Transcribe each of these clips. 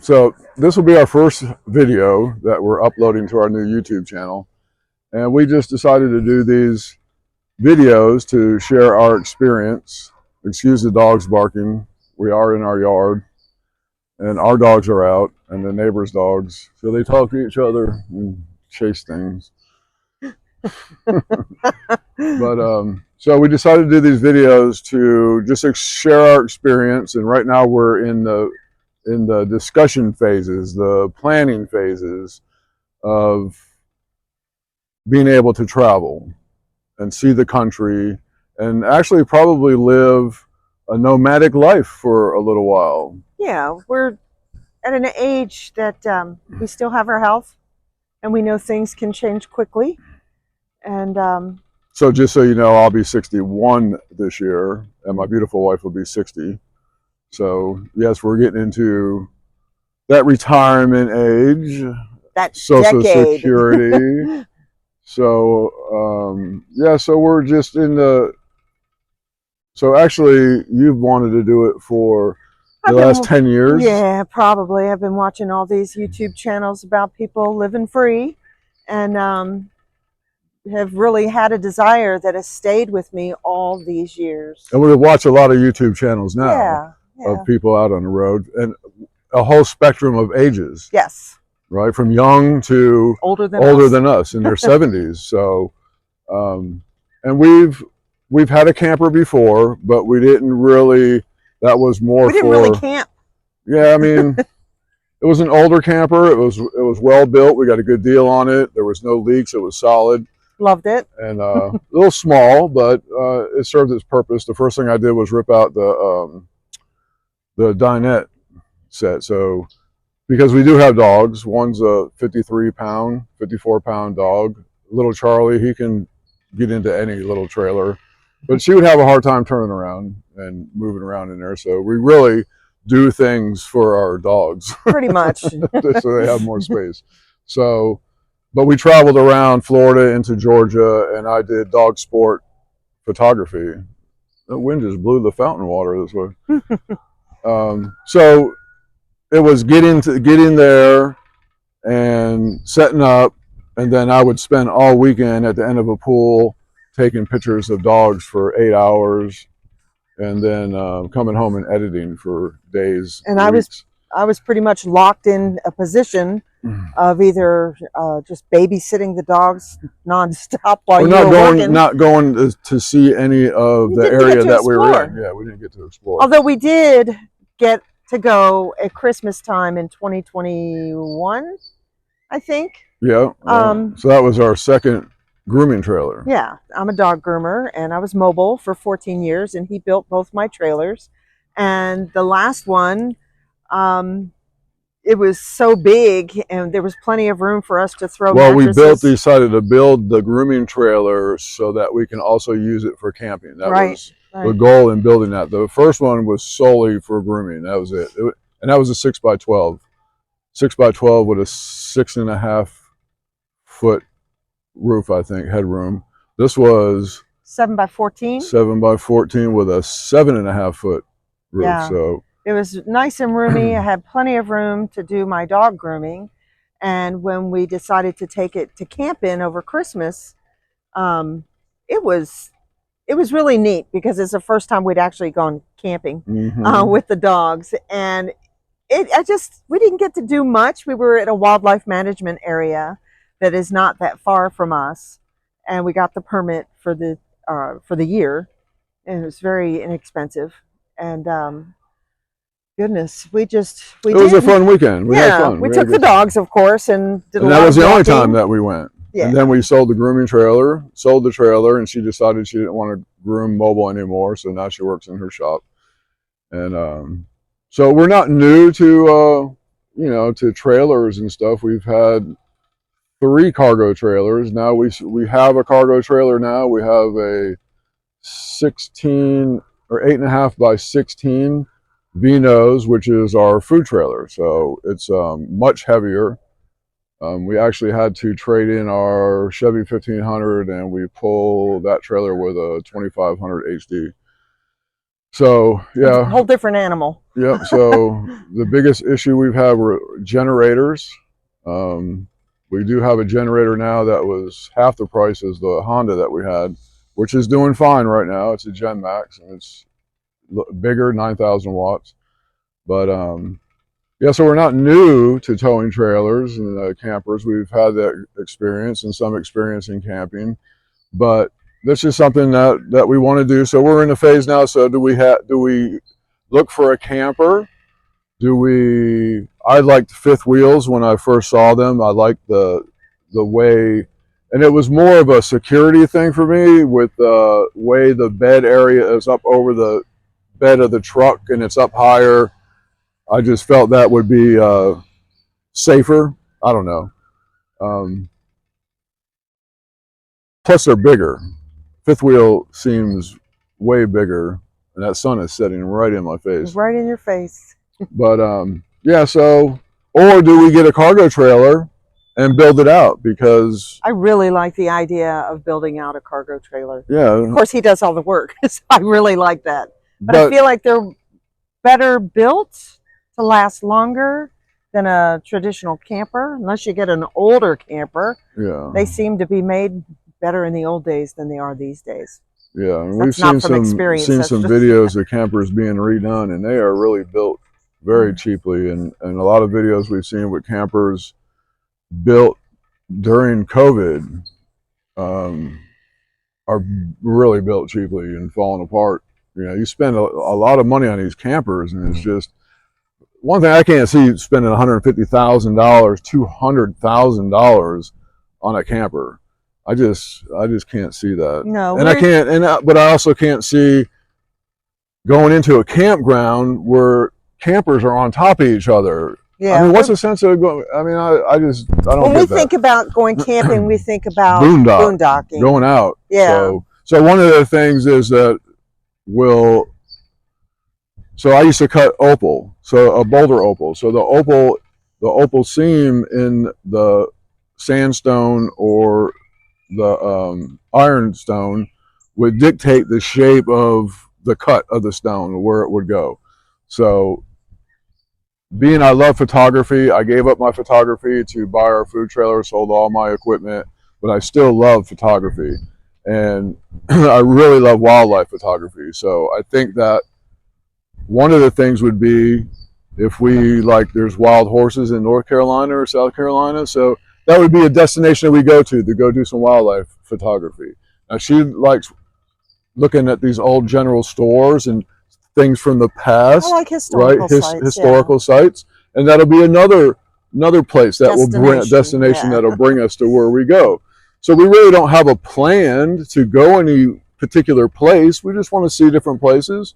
So this will be our first video that we're uploading to our new YouTube channel. And we just decided to do these videos to share our experience. Excuse the dogs barking. We are in our yard and our dogs are out and the neighbors' dogs. So they talk to each other and chase things. So we decided to do these videos to just share our experience. And right now we're in the discussion phases, the planning phases of being able to travel and see the country and actually probably live a nomadic life for a little while. Yeah, we're at an age that we still have our health and we know things can change quickly. And so just so you know, I'll be 61 this year and my beautiful wife will be 60. So yes, we're getting into that retirement age, that Social decade. Security. So yeah, so we're just in the. So actually, you've wanted to do it for the last 10 years. Yeah, probably. I've been watching all these YouTube channels about people living free, and have really had a desire that has stayed with me all these years. And we watch a lot of YouTube channels now of people out on the road and a whole spectrum of ages. Yes. Right, from young to older than us in their 70s. So, and we've had a camper before, but we didn't really. That was more. We didn't really camp. Yeah, I mean, it was an older camper. It was well built. We got a good deal on it. There was no leaks. It was solid. Loved it. And a little small, but it served its purpose. The first thing I did was rip out the dinette set. So. Because we do have dogs. One's a 53-pound, 54-pound dog. Little Charlie, he can get into any little trailer. But she would have a hard time turning around and moving around in there. So we really do things for our dogs. Pretty much. So they have more space. So, but we traveled around Florida into Georgia, and I did dog sport photography. The wind just blew the fountain water this way. So it was getting there and setting up, and then I would spend all weekend at the end of a pool taking pictures of dogs for 8 hours, and then coming home and editing for days. And I was pretty much locked in a position of either just babysitting the dogs nonstop while you were working. Not going to see any of the area that we were in. Yeah, we didn't get to explore. Although we did get to go at Christmas time in 2021, I think. Yeah. So that was our second grooming trailer. Yeah, I'm a dog groomer, and I was mobile for 14 years, and he built both my trailers. And the last one, it was so big, and there was plenty of room for us to throw mattresses. We decided to build the grooming trailer so that we can also use it for camping. That was the goal in building that. The first one was solely for grooming. That was it. And that was a 6x12. 6x12 with a 6.5 foot roof, I think, headroom. This was 7x14. 7x14 with a 7.5 foot roof. Yeah. So it was nice and roomy. I had plenty of room to do my dog grooming. And when we decided to take it to camping over Christmas, it was really neat because it's the first time we'd actually gone camping with the dogs. And we didn't get to do much. We were at a wildlife management area that is not that far from us. And we got the permit for the year. And it was very inexpensive. And goodness, it was a fun weekend. We had fun. We took the dogs, of course, and did a lot of walking. And that was the only time that we went. Yeah. And then we sold the trailer, and she decided she didn't want to groom mobile anymore, so now she works in her shop. And so we're not new to to trailers and stuff. We've had 3 cargo trailers. Now we have a cargo trailer now. We have a 16 or 8.5 by 16 Vinos, which is our food trailer. So it's much heavier. We actually had to trade in our Chevy 1500 and we pull that trailer with a 2500 HD. So yeah, it's a whole different animal. Yep. So the biggest issue we've had were generators. Um, we do have a generator now that was half the price as the Honda that we had, which is doing fine right now. It's a Gen Max and it's bigger, 9,000 watts. But yeah, so we're not new to towing trailers and campers. We've had that experience and some experience in camping, but this is something that we want to do. So we're in the phase now. So do we look for a camper? I liked fifth wheels when I first saw them. I liked the way, and it was more of a security thing for me with the way the bed area is up over the bed of the truck and it's up higher. I just felt that would be safer. I don't know. Plus they're bigger. Fifth wheel seems way bigger, and that sun is setting right in my face. Right in your face. But yeah, so, or do we get a cargo trailer and build it out? Because I really like the idea of building out a cargo trailer. yeah, Of course, he does all the work, so I really like that. But I feel like they're better built to last longer than a traditional camper, unless you get an older camper. Yeah, they seem to be made better in the old days than they are these days. Yeah, and we've seen some videos of campers being redone, and they are really built very cheaply. And a lot of videos we've seen with campers built during COVID are really built cheaply and falling apart. You know, you spend a lot of money on these campers, and it's just one thing I can't see spending $150,000, $200,000 on a camper. I just can't see that. No, and I can't, but I also can't see going into a campground where campers are on top of each other. Yeah. I mean, what's the sense of going? I mean, I don't get that. When we think about going camping, we think about boondocking, going out. Yeah. So one of the things is that so I used to cut opal, so a boulder opal. So the opal seam in the sandstone or the ironstone would dictate the shape of the cut of the stone, where it would go. So being I love photography, I gave up my photography to buy our food trailer, sold all my equipment, but I still love photography. And I really love wildlife photography. So I think that one of the things would be if there's wild horses in North Carolina or South Carolina. So that would be a destination that we go to go do some wildlife photography. Now she likes looking at these old general stores and things from the past. I like historical sites. Historical sites. And that'll be another place that will bring destination that'll bring us to where we go. So we really don't have a plan to go any particular place. We just want to see different places.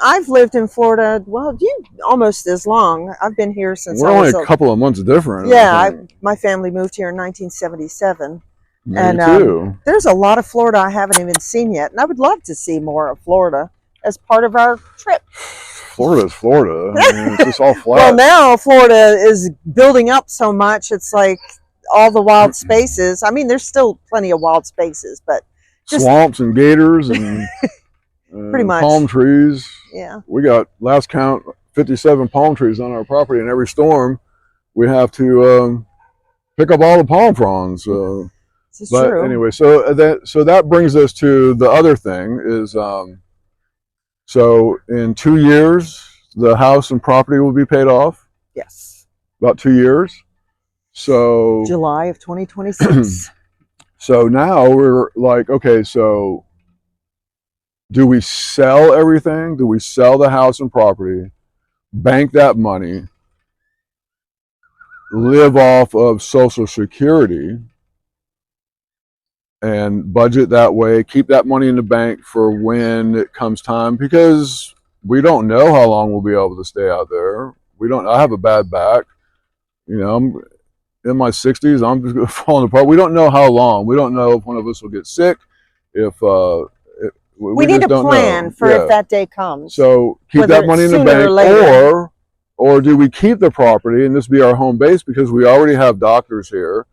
I've lived in Florida, well, almost as long. I've been here since we're only a couple of months different. Yeah, my family moved here in 1977. Me too. There's a lot of Florida I haven't even seen yet, and I would love to see more of Florida as part of our trip. Florida's Florida. I mean, it's just all flat. Well, now Florida is building up so much. It's like all the wild spaces. I mean, there's still plenty of wild spaces, but swamps and gators and pretty much palm trees. Yeah, we got last count 57 palm trees on our property, and every storm we have to pick up all the palm fronds. But true. Anyway, so that brings us to the other thing is so in 2 years the house and property will be paid off. Yes, about 2 years. So July of 2026. So now we're like, okay, so do we sell everything? Do we sell the house and property, bank that money, live off of Social Security, and budget that way, keep that money in the bank for when it comes time? Because we don't know how long we'll be able to stay out there. I have a bad back. You know, I'm in my 60s, I'm just falling apart. We don't know how long. We don't know if one of us will get sick. We need a plan for if that day comes. So keep that money in the bank, or do we keep the property and this be our home base because we already have doctors here,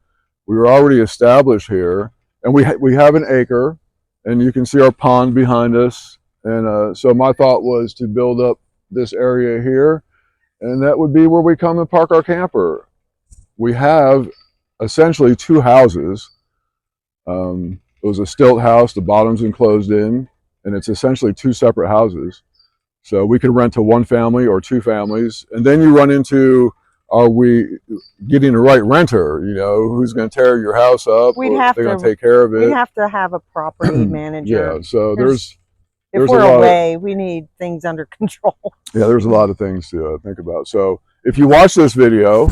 we were already established here, and we have an acre, and you can see our pond behind us. And so my thought was to build up this area here, and that would be where we come and park our camper. We have essentially two houses. It was a stilt house, the bottom's enclosed in, and it's essentially two separate houses. So we could rent to one family or two families, and then you run into, are we getting the right renter? You know, who's going to tear your house up? We'd or have they're to going to take care of it. We'd have to have a property manager. Yeah, so If there's we're a lot away, we need things under control. yeah, there's a lot of things to think about. So if you watch this video,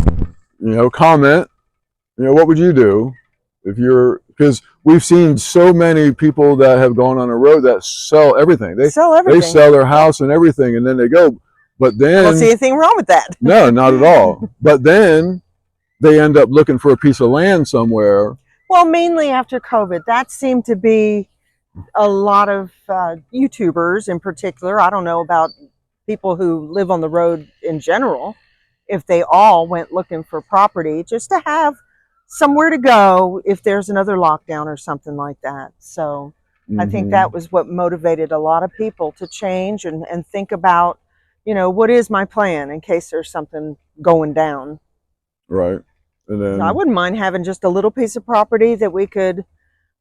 you know, comment, you know, what would you do if you're, because we've seen so many people that have gone on a road that sell everything. They sell everything. They sell their house and everything, and then they go. But then I don't see anything wrong with that. No, not at all. But then they end up looking for a piece of land somewhere. Well, mainly after COVID, that seemed to be a lot of YouTubers in particular. I don't know about people who live on the road in general, if they all went looking for property just to have somewhere to go if there's another lockdown or something like that. So I think that was what motivated a lot of people to change and think about, you know, what is my plan in case there's something going down. Right. And then I wouldn't mind having just a little piece of property that we could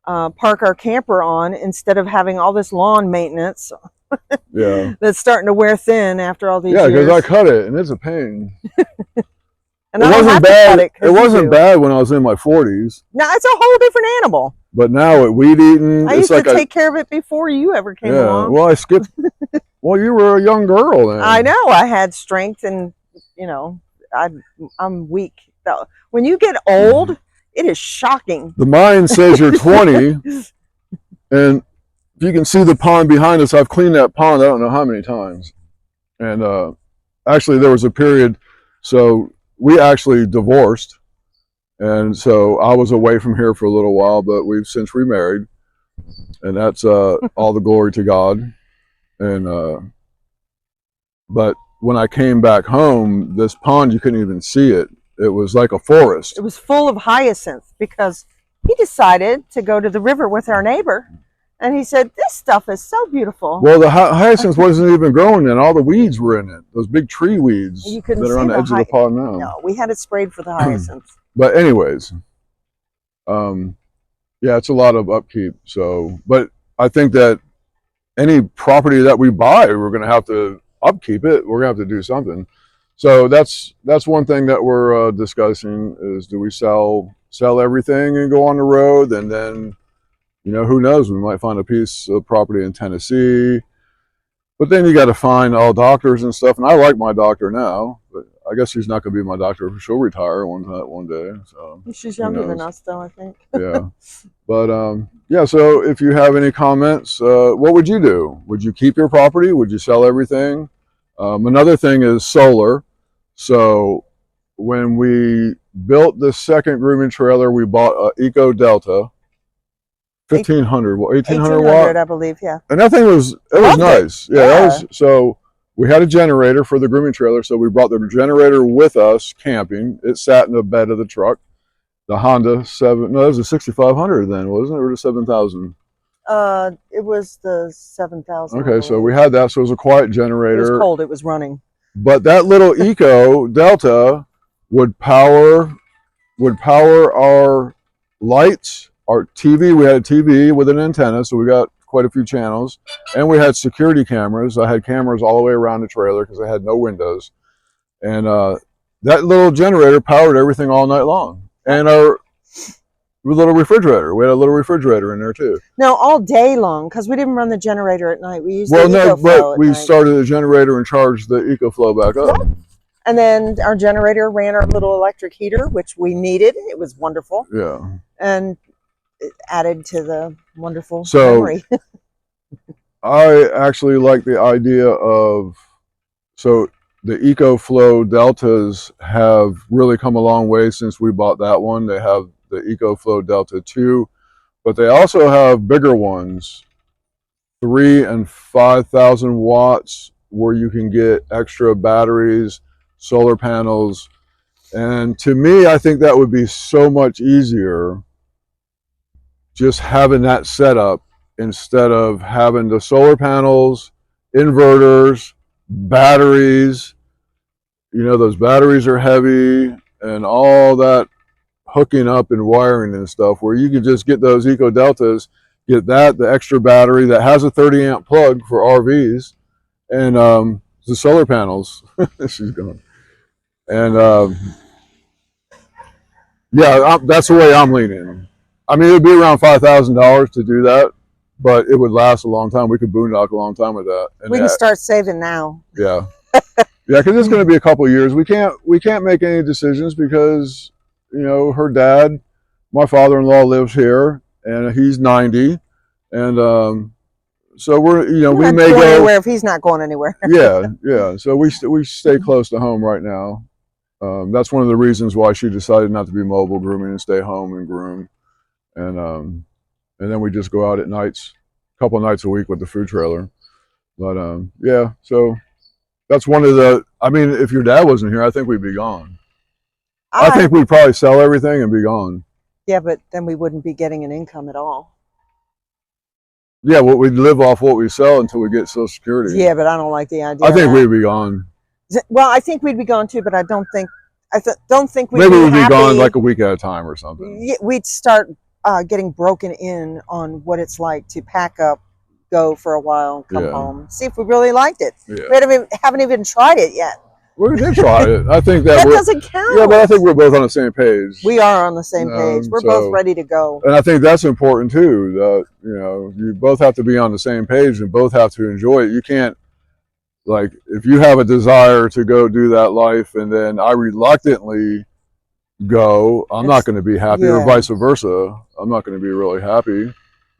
park our camper on instead of having all this lawn maintenance. Yeah. That's starting to wear thin after all these years. Yeah, because I cut it and it's a pain. And it wasn't bad. It wasn't bad when I was in my 40s. Now it's a whole different animal. But now at weed eating, I used to take care of it before you ever came along. Well, I skipped. Well, you were a young girl then. I know. I had strength, and you know, I'm weak. When you get old, it is shocking. The mind says you're 20, and if you can see the pond behind us, I've cleaned that pond I don't know how many times. And actually, there was a period, so we actually divorced, and so I was away from here for a little while, but we've since remarried, and that's all the glory to God. And but when I came back home, this pond, you couldn't even see it. It was like a forest. It was full of hyacinth because he decided to go to the river with our neighbor, and he said, "This stuff is so beautiful." Well, the hyacinth wasn't even growing then. All the weeds were in it. Those big tree weeds that are on the edge of the pond now. No, we had it sprayed for the hyacinth. But anyways, yeah, it's a lot of upkeep. So, but I think that any property that we buy, we're going to have to upkeep it. We're going to have to do something. So that's one thing that we're discussing is, do we sell everything and go on the road? And then, you know, who knows? We might find a piece of property in Tennessee. But then you got to find all doctors and stuff. And I like my doctor now, but I guess she's not going to be my doctor. She'll retire one day. So she's younger than us, though, I think. Yeah. But yeah, so if you have any comments, what would you do? Would you keep your property? Would you sell everything? Another thing is solar. So when we built the second grooming trailer, we bought an Eco Delta, 1500, 1800 watt, I believe, yeah. And that thing was nice. Yeah, that was, so we had a generator for the grooming trailer, so we brought the generator with us camping. It sat in the bed of the truck. The Honda it was a 6500 then, wasn't it, or the 7000? It was the 7000. Okay, so we had that, so it was a quiet generator. It was cold, it was running. But that little Eco Delta would power our lights, our TV. We had a TV with an antenna, so we got quite a few channels, and we had security cameras. I had cameras all the way around the trailer because I had no windows, and that little generator powered everything all night long. And our little refrigerator, we had a little refrigerator in there too. No, all day long, because we didn't run the generator at night. We used but we started the generator and charged the EcoFlow back up. And then our generator ran our little electric heater, which we needed. It was wonderful. Yeah. And it added to the wonderful memory. I actually like the idea of, so the EcoFlow Deltas have really come a long way since we bought that one. They have the EcoFlow Delta 2, but they also have bigger ones, 3,000 and 5,000 watts, where you can get extra batteries, solar panels. And to me, I think that would be so much easier just having that setup instead of having the solar panels, inverters, batteries. You know, those batteries are heavy and all that hooking up and wiring and stuff, where you could just get those Eco Deltas, get that, the extra battery that has a 30 amp plug for RVs, and the solar panels. She's gone. And yeah, that's the way I'm leaning. I mean, it would be around $5,000 to do that, but it would last a long time. We could boondock a long time with that. And we can start saving now. Yeah, yeah, because it's going to be a couple of years. We can't make any decisions because, you know, her dad, my father-in-law, lives here, and he's 90, and so we're, you know, we may go anywhere if he's not going anywhere. yeah. So we stay close to home right now. That's one of the reasons why she decided not to be mobile grooming and stay home and groom, and then we just go out at nights, a couple of nights a week with the food trailer. But yeah, so that's one of the. I mean, if your dad wasn't here, I think we'd be gone. I think we'd probably sell everything and be gone. Yeah, but then we wouldn't be getting an income at all. Yeah, well, we'd live off what we sell until we get Social Security. Yeah, but I don't like the idea. I think we'd be gone. Well, I think we'd be gone too, but I don't think we'd maybe we'd be be gone like a week at a time or something. Yeah, we'd start getting broken in on what it's like to pack up, go for a while, come home, see if we really liked it. Yeah. We haven't even tried it yet. We did try it. I think that doesn't count. Yeah, but I think we're both on the same page. We are on the same page. We're both ready to go. And I think that's important too. That, you know, you both have to be on the same page and both have to enjoy it. You can't, like, if you have a desire to go do that life and then I reluctantly go, I'm not going to be happy, or vice versa. I'm not going to be really happy.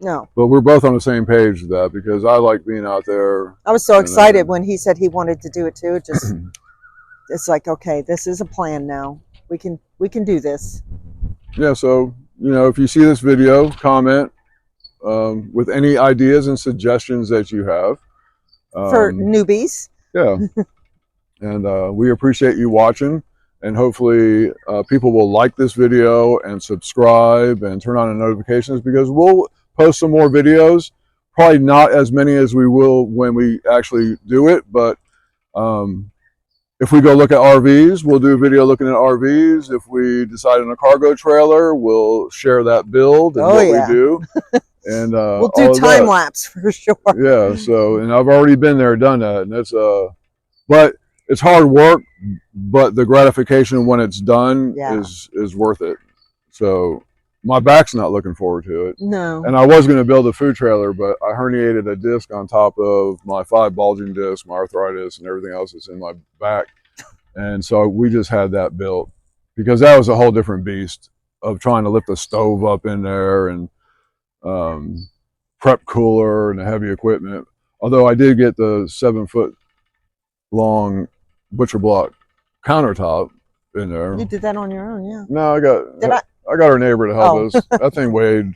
No. But we're both on the same page with that because I like being out there. I was so excited when he said he wanted to do it too. It just, it's like, okay, this is a plan now. We can do this. Yeah, so, you know, if you see this video, comment with any ideas and suggestions that you have. For newbies. Yeah. And we appreciate you watching. And hopefully people will like this video and subscribe and turn on the notifications, because we'll post some more videos. Probably not as many as we will when we actually do it, but if we go look at RVs, we'll do a video looking at RVs. If we decide on a cargo trailer, we'll share that build and what we do. And we'll do time lapse for sure. Yeah, so, and I've already been there, done that, and it's but it's hard work, but the gratification when it's done is worth it. So my back's not looking forward to it. No. And I was going to build a food trailer, but I herniated a disc on top of my 5 bulging discs, my arthritis, and everything else that's in my back. And so we just had that built, because that was a whole different beast of trying to lift a stove up in there and prep cooler and the heavy equipment. Although I did get the 7-foot long butcher block countertop in there. You did that on your own, yeah. No, I got our neighbor to help us. That thing weighed,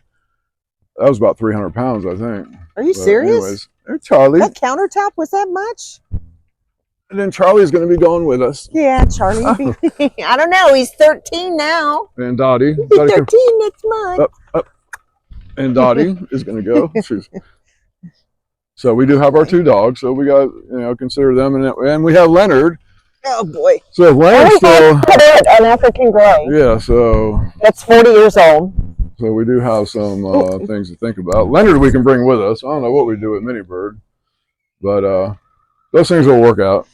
that was about 300 pounds, I think. Are you serious? Anyways, hey, Charlie. That countertop was that much? And then Charlie's going to be going with us. Yeah, Charlie. I don't know. He's 13 now. And Dottie. He'll be 13 next month. And Dottie is going to go. So we do have our 2 dogs. So we got, you know, consider them. And we have Leonard. Oh, boy. So if Leonard's still... an African gray. Yeah, so... That's 40 years old. So we do have some things to think about. Leonard we can bring with us. I don't know what we do with Mini Bird. But those things will work out.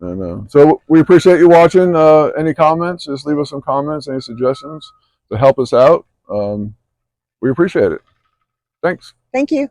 And so we appreciate you watching. Any comments, just leave us some comments, any suggestions to help us out. We appreciate it. Thanks. Thank you.